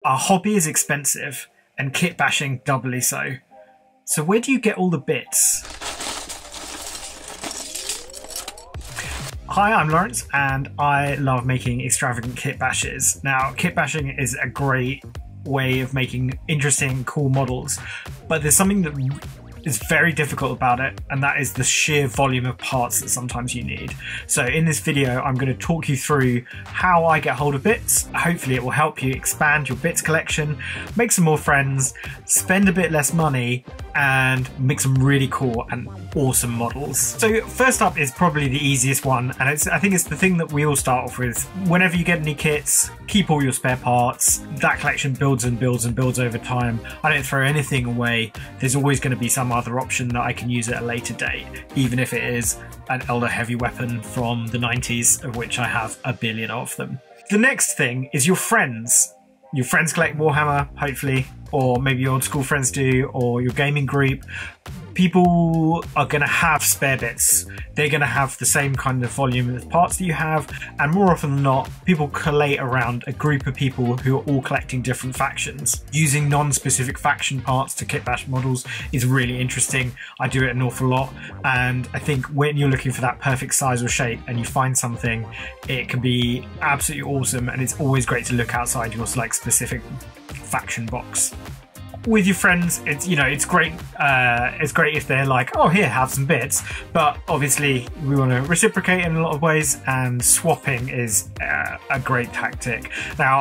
Our hobby is expensive, and kit bashing doubly so. So where do you get all the bits? Hi, I'm Lawrence, and I love making extravagant kit bashes. Now, kit bashing is a great way of making interesting, cool models, but there's something that is very difficult about it, and that is the sheer volume of parts that sometimes you need. So in this video, I'm going to talk you through how I get hold of bits. Hopefully it will help you expand your bits collection, make some more friends, spend a bit less money, and make some really cool and awesome models. So first up is probably the easiest one, and I think it's the thing that we all start off with. Whenever you get any kits, keep all your spare parts. That collection builds and builds and builds over time. I don't throw anything away. There's always going to be some other option that I can use at a later date, even if it is an Elder heavy weapon from the 90s, of which I have a billion of them. The next thing is your friends. Your friends collect Warhammer, hopefully, or maybe your old school friends do, or your gaming group. People are going to have spare bits. They're going to have the same kind of volume of parts that you have, and more often than not, people collate around a group of people who are all collecting different factions. Using non-specific faction parts to kit bash models is really interesting. I do it an awful lot, and I think when you're looking for that perfect size or shape and you find something, it can be absolutely awesome, and it's always great to look outside your specific faction box. With your friends, it's great. It's great if they're like, "Oh, here, have some bits." But obviously, we want to reciprocate in a lot of ways, and swapping is a great tactic. Now,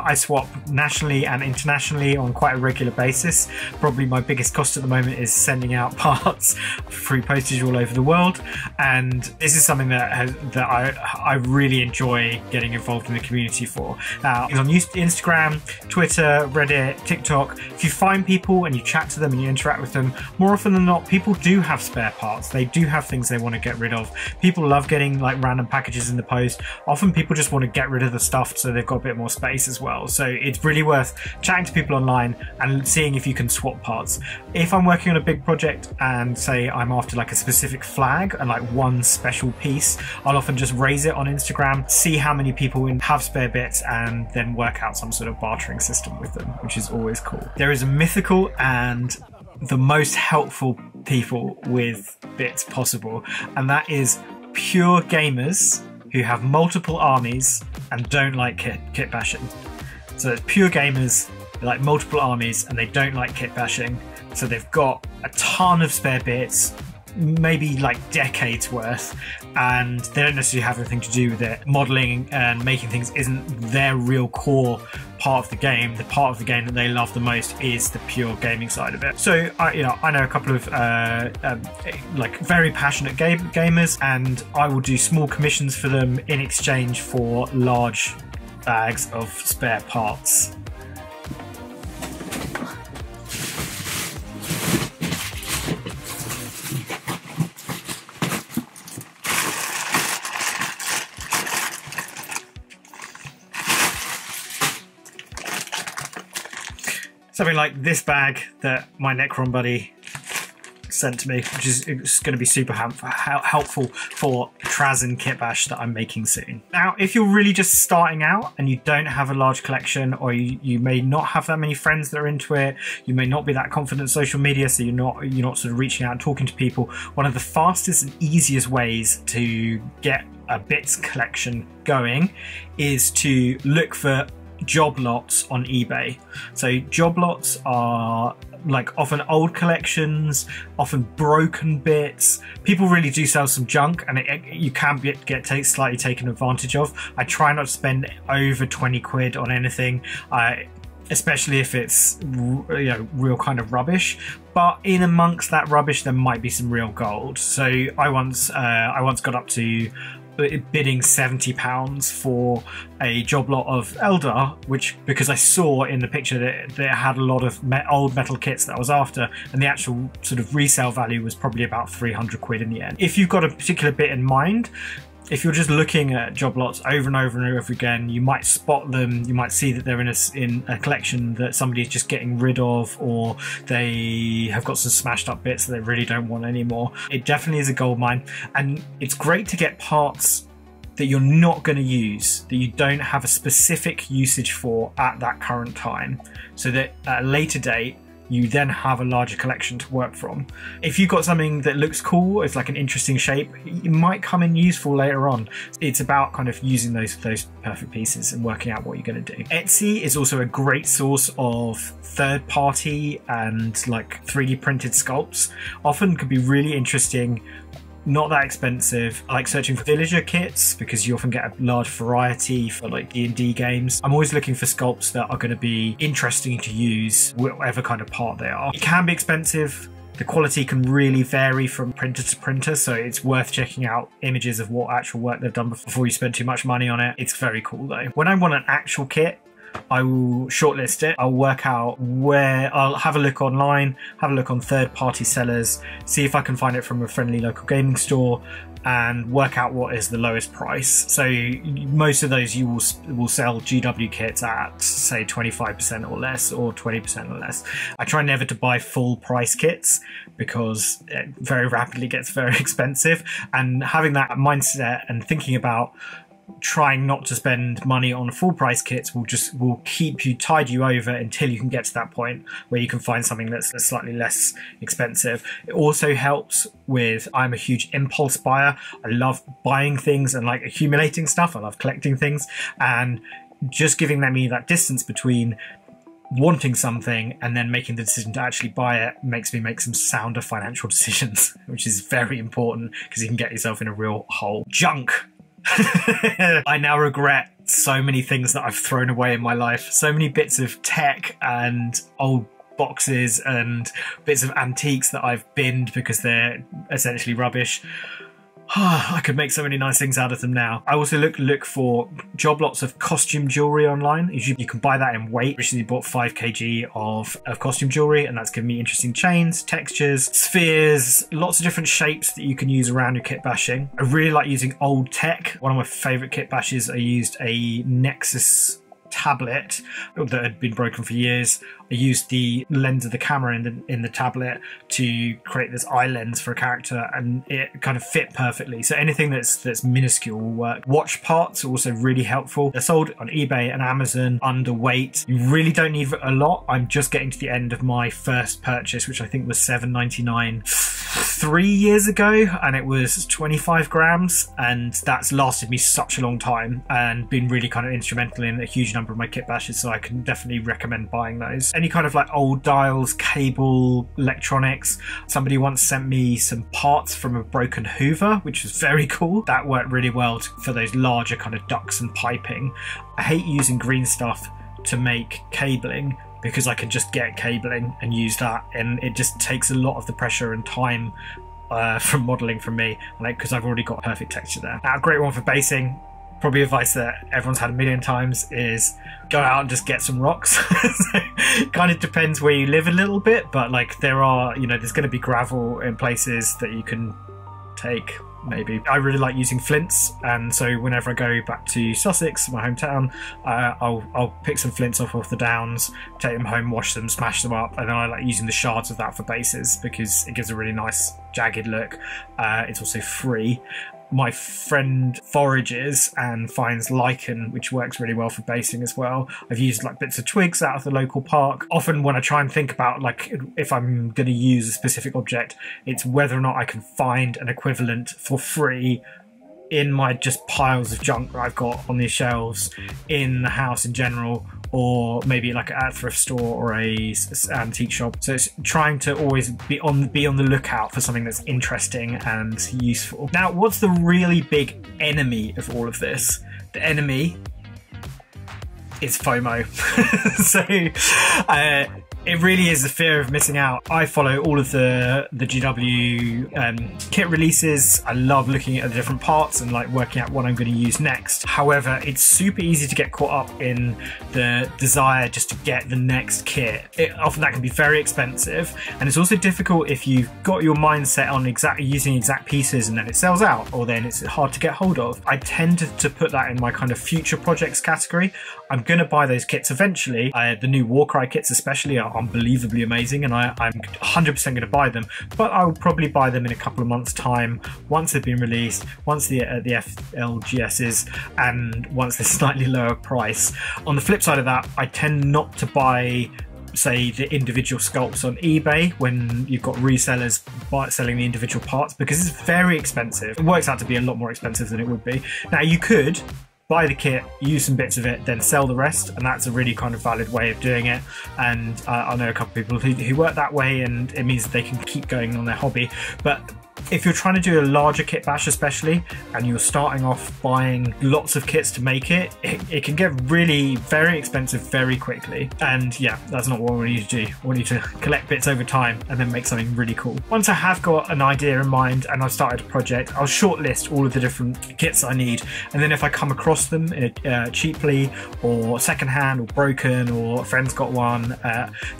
I swap nationally and internationally on quite a regular basis. Probably my biggest cost at the moment is sending out parts through postage all over the world, and this is something that I really enjoy getting involved in the community for. Now, it's on Instagram, Twitter, Reddit, TikTok. If you find people and you chat to them and you interact with them, more often than not, people do have spare parts. They do have things they want to get rid of. People love getting like random packages in the post. Often people just want to get rid of the stuff so they've got a bit more space as well. So it's really worth chatting to people online and seeing if you can swap parts. If I'm working on a big project and say I'm after like a specific flag and like one special piece, I'll often just raise it on Instagram, see how many people have spare bits, and then work out some sort of bartering system with them, which is always cool. There is a mythical and the most helpful people with bits possible, and that is pure gamers who have multiple armies and don't like kit bashing. So it's pure gamers, they like multiple armies and they don't like kit bashing, so they've got a ton of spare bits, maybe like decades worth, and they don't necessarily have anything to do with it. Modeling and making things isn't their real core part of the game. The part of the game that they love the most is the pure gaming side of it. So I know a couple of like very passionate gamers, and I will do small commissions for them in exchange for large bags of spare parts. Something like this bag that my Necron buddy sent to me, which is going to be super helpful for Trazen kit bash that I'm making soon. Now, if you're really just starting out and you don't have a large collection, or you may not have that many friends that are into it, you may not be that confident in social media, so you're not sort of reaching out and talking to people, one of the fastest and easiest ways to get a bits collection going is to look for job lots on eBay. So job lots are like often old collections, often broken bits. People really do sell some junk, and you can get slightly taken advantage of. I try not to spend over 20 quid on anything, especially if it's real kind of rubbish. But in amongst that rubbish, there might be some real gold. So I once got up to bidding £70 for a job lot of Eldar, which, because I saw in the picture that it had a lot of old metal kits that I was after, and the actual sort of resale value was probably about 300 quid in the end. If you've got a particular bit in mind, if you're just looking at job lots over and over and over again, you might spot them, you might see that they're in a collection that somebody's just getting rid of, or they have got some smashed up bits that they really don't want anymore. It definitely is a gold mine, and it's great to get parts that you're not going to use, that you don't have a specific usage for at that current time, so that at a later date you then have a larger collection to work from. If you've got something that looks cool, it's like an interesting shape, it might come in useful later on. It's about kind of using those perfect pieces and working out what you're going to do. Etsy is also a great source of third-party and like 3D printed sculpts. Often could be really interesting, not that expensive. I like searching for villager kits because you often get a large variety for like D&D games. I'm always looking for sculpts that are going to be interesting to use, whatever kind of part they are. It can be expensive. The quality can really vary from printer to printer, so it's worth checking out images of what actual work they've done before you spend too much money on it. It's very cool though. When I want an actual kit, I will shortlist it. I'll work out where, I'll have a look online, have a look on third-party sellers, see if I can find it from a friendly local gaming store, and work out what is the lowest price. So most of those you will sell GW kits at, say, 25% or less, or 20% or less. I try never to buy full price kits because it very rapidly gets very expensive, and having that mindset and thinking about trying not to spend money on full price kits will keep you, tide you over until you can get to that point where you can find something that's slightly less expensive. It also helps with, I'm a huge impulse buyer. I love buying things and like accumulating stuff. I love collecting things, and just giving me that distance between wanting something and then making the decision to actually buy it makes me make some sounder financial decisions, which is very important because you can get yourself in a real hole. Junk. I now regret so many things that I've thrown away in my life. So many bits of tech and old boxes and bits of antiques that I've binned because they're essentially rubbish. I could make so many nice things out of them now. I also look for job lots of costume jewelry online. You can buy that in weight. Recently bought 5 kg of costume jewelry, and that's given me interesting chains, textures, spheres, lots of different shapes that you can use around your kit bashing. I really like using old tech. One of my favourite kit bashes, I used a Nexus tablet that had been broken for years. I used the lens of the camera in the tablet to create this eye lens for a character, and it kind of fit perfectly. So anything that's minuscule will work. Watch parts are also really helpful. They're sold on eBay and Amazon underweight. You really don't need a lot. I'm just getting to the end of my first purchase, which I think was $7.99 3 years ago, and it was 25 grams, and that's lasted me such a long time and been really kind of instrumental in a huge number of my kit bashes, so I can definitely recommend buying those. Any kind of like old dials, cable, electronics. Somebody once sent me some parts from a broken Hoover, which was very cool. That worked really well for those larger kind of ducts and piping. I hate using green stuff to make cabling because I can just get cabling and use that, and it just takes a lot of the pressure and time from modelling from me, because I've already got a perfect texture there. Now, a great one for basing, probably advice that everyone's had a million times, is go out and just get some rocks. So, kind of depends where you live a little bit, but like there are, there's going to be gravel in places that you can take. Maybe. I really like using flints, and so whenever I go back to Sussex, my hometown, I'll pick some flints off the downs, take them home, wash them, smash them up, and then I like using the shards of that for bases because it gives a really nice jagged look. It's also free. My friend forages and finds lichen, which works really well for basing as well. I've used like bits of twigs out of the local park. Often when I try and think about like if I'm going to use a specific object, it's whether or not I can find an equivalent for free in my just piles of junk that I've got on these shelves in the house in general, or maybe like at a thrift store or a antique shop. So it's trying to always be on the lookout for something that's interesting and useful. Now, what's the really big enemy of all of this? The enemy is FOMO. So it really is the fear of missing out. I follow all of the GW kit releases. I love looking at the different parts and like working out what I'm going to use next. However, it's super easy to get caught up in the desire just to get the next kit. Often that can be very expensive, and it's also difficult if you've got your mindset on using exact pieces and then it sells out, or then it's hard to get hold of. I tend to put that in my kind of future projects category. I'm going to buy those kits eventually. The new Warcry kits especially are unbelievably amazing, and I'm 100% going to buy them, but I'll probably buy them in a couple of months time once they've been released, once the FLGSs, and once they're slightly lower price. On the flip side of that, I tend not to buy, say, the individual sculpts on eBay when you've got resellers selling the individual parts, because it's very expensive. It works out to be a lot more expensive than it would be. Now, you could buy the kit, use some bits of it, then sell the rest, and that's a really kind of valid way of doing it. And I know a couple of people who work that way, and it means that they can keep going on their hobby. But if you're trying to do a larger kit bash especially, and you're starting off buying lots of kits to make it, it can get really very expensive very quickly. And yeah, that's not what we need to do. We need to collect bits over time and then make something really cool. Once I have got an idea in mind and I've started a project, I'll shortlist all of the different kits I need, and then if I come across them cheaply or secondhand or broken or a friend's got one,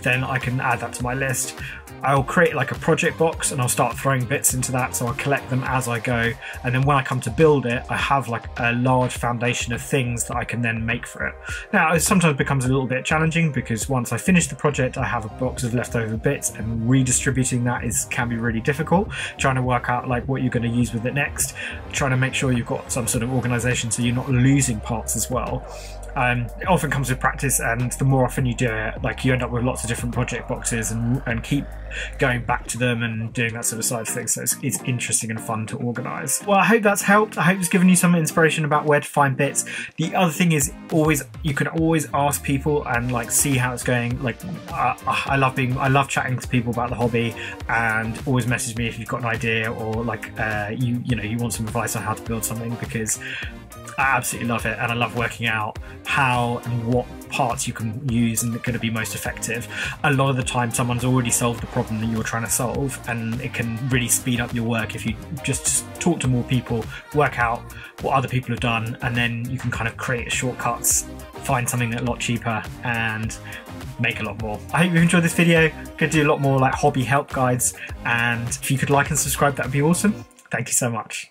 then I can add that to my list. I'll create like a project box and I'll start throwing bits into that, so I'll collect them as I go, and then when I come to build it, I have like a large foundation of things that I can then make for it. Now, it sometimes becomes a little bit challenging because once I finish the project, I have a box of leftover bits, and redistributing that can be really difficult. Trying to work out like what you're going to use with it next, trying to make sure you've got some sort of organization so you're not losing parts as well. It often comes with practice, and the more often you do it, like, you end up with lots of different project boxes and keep going back to them and doing that sort of side of things. So it's interesting and fun to organize. Well, I hope that's helped. I hope it's given you some inspiration about where to find bits. The other thing is, you can always ask people and like see how it's going. Like, I love chatting to people about the hobby, and always message me if you've got an idea, or like you want some advice on how to build something, because I absolutely love it, and I love working out how and what parts you can use and that are going to be most effective. A lot of the time someone's already solved the problem that you're trying to solve, and it can really speed up your work if you just talk to more people, work out what other people have done, and then you can kind of create shortcuts, find something a lot cheaper, and make a lot more. I hope you've enjoyed this video. I'm going to do a lot more like hobby help guides, and if you could like and subscribe, that would be awesome. Thank you so much.